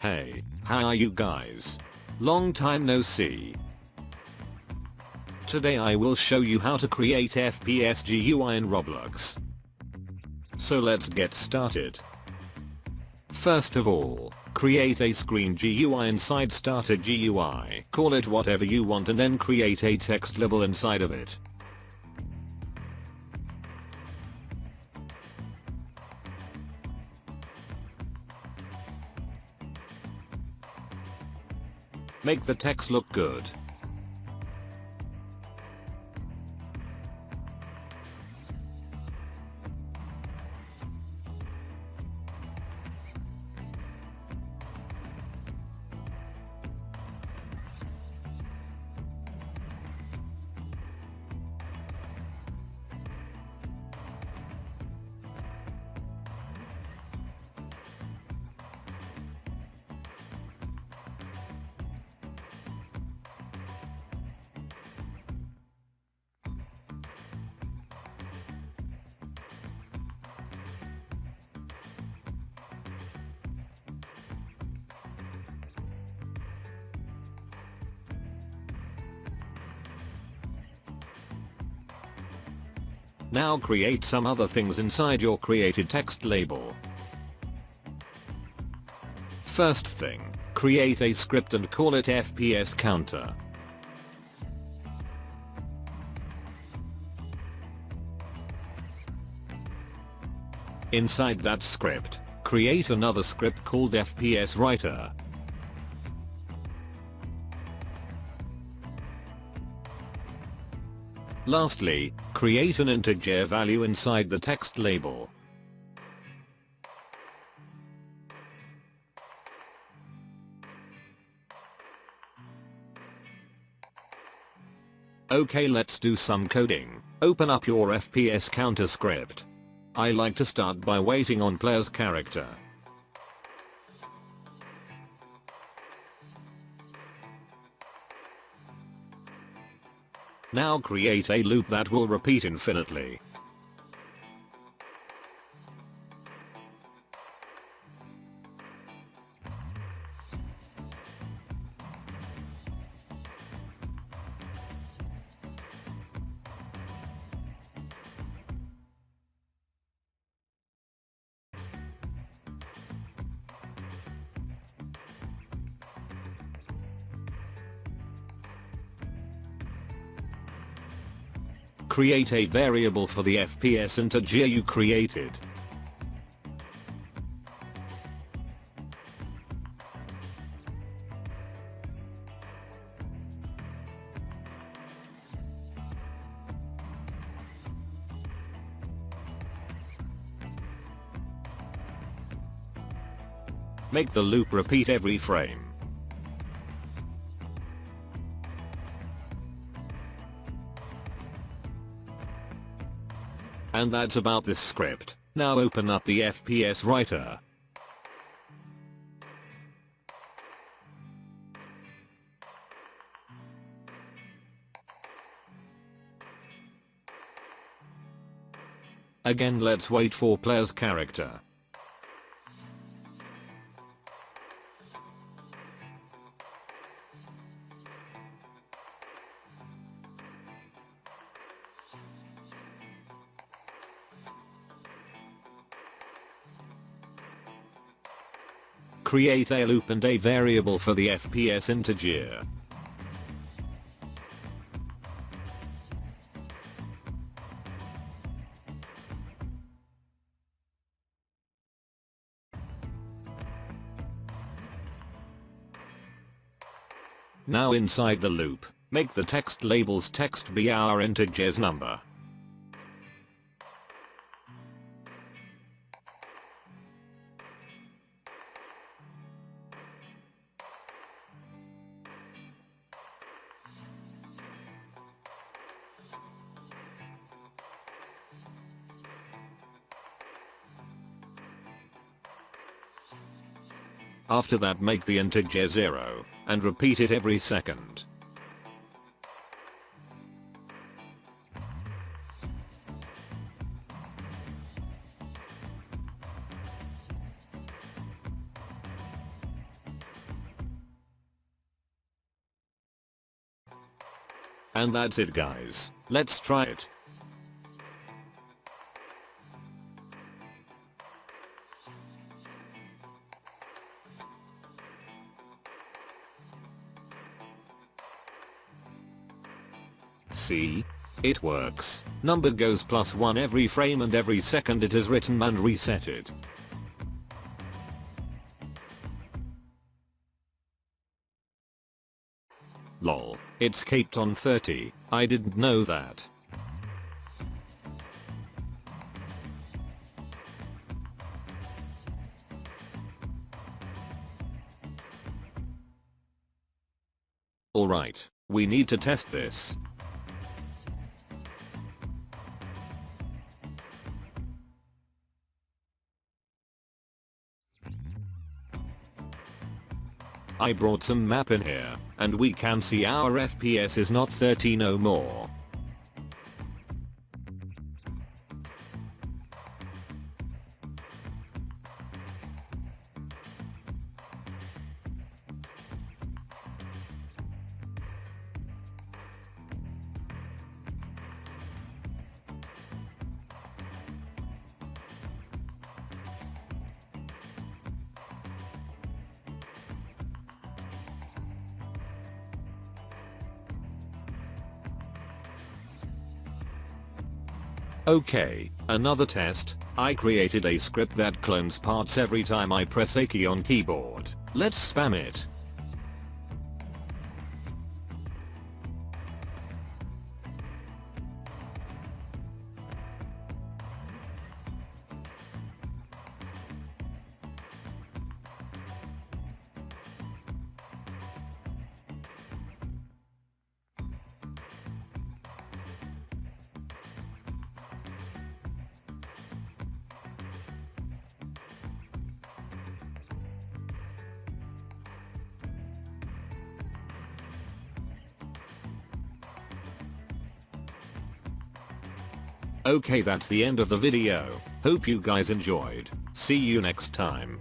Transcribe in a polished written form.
Hey, how are you guys? Long time no see. Today I will show you how to create FPS GUI in Roblox. So let's get started. First of all, create a screen GUI inside STARTERGUE GUI. Call it whatever you want and then create a text label inside of it. Make the text look good. Now create some other things inside your created text label. First thing, create a script and call it FPS counter. Inside that script, create another script called FPS writer. Lastly, create an integer value inside the text label. Okay, let's do some coding. Open up your FPS counter script. I like to start by waiting on player's character. Now create a loop that will repeat infinitely. Create a variable for the FPS integer you created. Make the loop repeat every frame. And that's about this script. Now open up the FPS writer. Again, let's wait for player's character. Create a loop and a variable for the FPS integer. Now inside the loop, make the text label's text be our integer's number. After that, make the integer 0, and repeat it every second. And that's it guys, let's try it. See? It works. Number goes +1 every frame and every second it is written and resetted. Lol, it's capped on 30, I didn't know that. Alright, we need to test this. I brought some map in here, and we can see our FPS is not 30 no more. Okay, another test. I created a script that clones parts every time I press a key on keyboard. Let's spam it. Okay, that's the end of the video. Hope you guys enjoyed. See you next time.